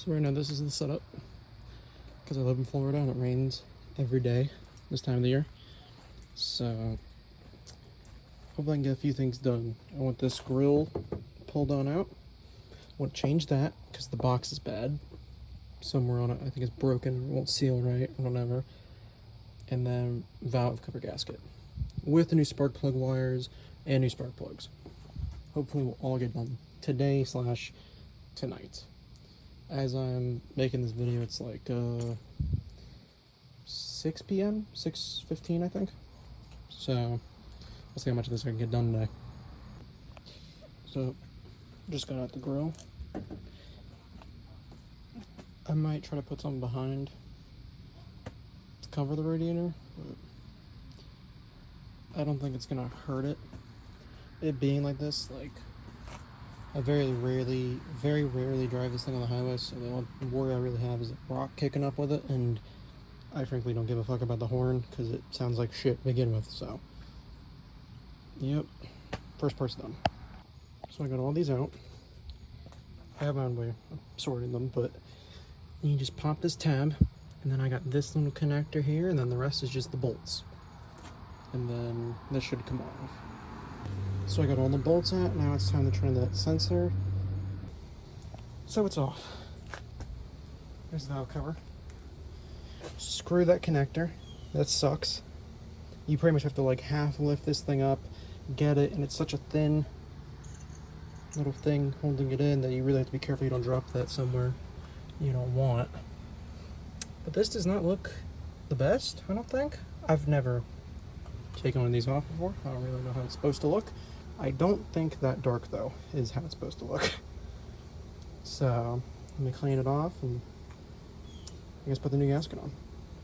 So right now this is the setup, because I live in Florida and it rains every day this time of the year. So hopefully I can get a few things done. I want this grill pulled on out. I want to change that because the box is bad. Somewhere on it, I think it's broken, or it won't seal right, or whatever. And then valve cover gasket with the new spark plug wires and new spark plugs. Hopefully we'll all get done today/tonight. As I'm making this video, it's like 6 p.m., 6:15 I think. So we'll see how much of this I can get done today. So just got out the grill. I might try to put something behind to cover the radiator, but I don't think it's gonna hurt it. It being like this, like, I very rarely drive this thing on the highway, so the only worry I really have is a rock kicking up with it, and I frankly don't give a fuck about the horn because it sounds like shit to begin with. So yep, first part's done. So I got all these out. I have my own way of sorting them, but you just pop this tab, and then I got this little connector here, and then the rest is just the bolts, and then this should come off. So I got all the bolts out. Now it's time to turn that sensor. So it's off. There's the valve cover. Screw that connector. That sucks. You pretty much have to like half lift this thing up, get it, and it's such a thin little thing holding it in that you really have to be careful you don't drop that somewhere you don't want. But this does not look the best, I don't think. I've never taken one of these off before. I don't really know how it's supposed to look. I don't think that dark though is how it's supposed to look. So let me clean it off and I guess put the new gasket on.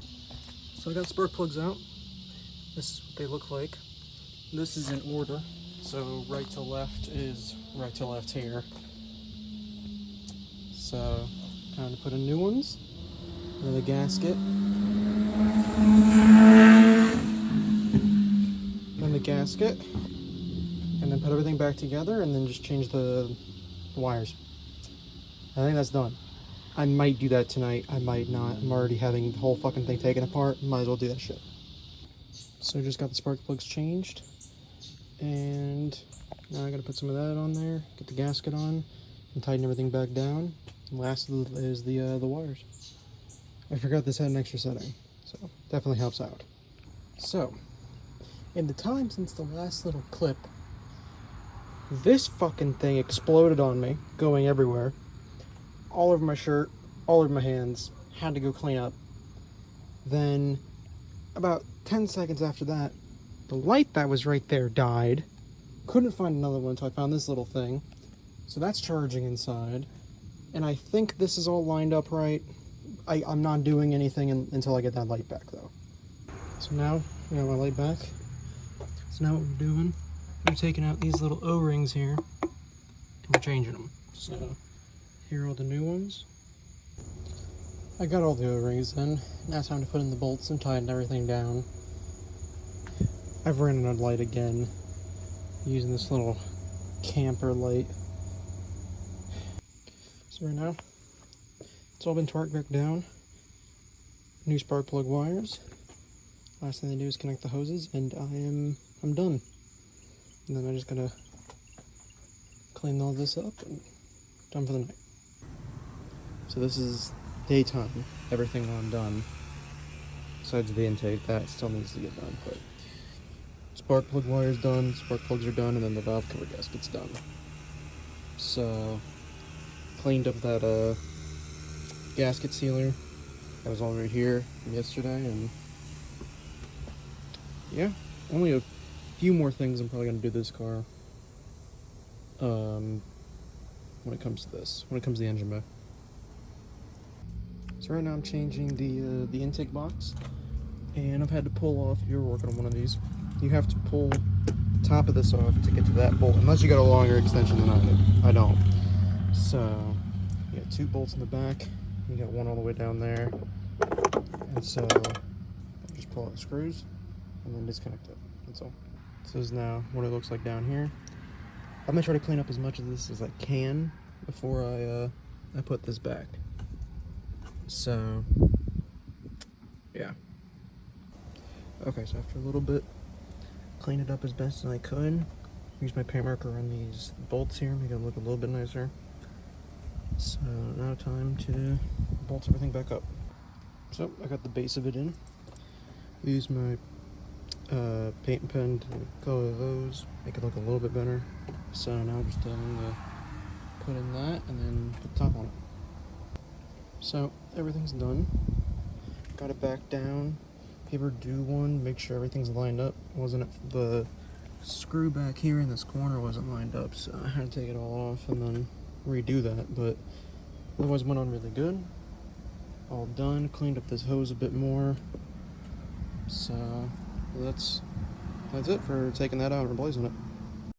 So I got spark plugs out. This is what they look like. This is in order. So right to left is right to left here. So time to put in new ones. Then the gasket. Then the gasket. And then put everything back together and then just change the wires. I think that's done. I might do that tonight. I might not. I'm already having the whole fucking thing taken apart. Might as well do that shit. So just got the spark plugs changed. And now I gotta put some of that on there, get the gasket on, and tighten everything back down. And last is the wires. I forgot this had an extra setting, so definitely helps out. So, in the time since the last little clip, this fucking thing exploded on me, going everywhere. All over my shirt, all over my hands, had to go clean up. Then, about 10 seconds after that, the light that was right there died. Couldn't find another one until I found this little thing. So that's charging inside. And I think this is all lined up right. I'm not doing anything until I get that light back though. So now, we got my light back. So now what we're doing, we're taking out these little O-rings here, and we're changing them. So, here are all the new ones. I got all the O-rings in. Now it's time to put in the bolts and tighten everything down. I've ran out of light again, using this little camper light. So right now, it's all been torqued back down. New spark plug wires. Last thing they do is connect the hoses, and I'm done. And then I just gotta clean all this up and done for the night. So this is daytime. Everything I'm done. Besides the intake, that still needs to get done, but spark plug wires done, spark plugs are done, and then the valve cover gasket's done. So cleaned up that gasket sealer that was already here from yesterday, and yeah, only a few more things I'm probably gonna do this car when it comes to this, when it comes to the engine bay. So right now I'm changing the intake box, and I've had to pull off, if you're working on one of these, you have to pull the top of this off to get to that bolt, unless you got a longer extension than I do. I don't. So you got 2 bolts in the back, you got one all the way down there, and so just pull out the screws and then disconnect it. That's all. So this is now what it looks like down here. I'm gonna try to clean up as much of this as I can before I put this back. So yeah. Okay, so after a little bit, cleaned it up as best as I could. Used my paint marker on these bolts here, make it look a little bit nicer. So now time to bolt everything back up. So I got the base of it in. Use my paint pen to color those, make it look a little bit better. So now I'm just going to put in that and then put the top on it. So everything's done. Got it back down. If you ever do one, make sure everything's lined up. Wasn't it the screw back here in this corner wasn't lined up, so I had to take it all off and then redo that, but otherwise went on really good. All done. Cleaned up this hose a bit more. So that's it for taking that out and replacing it.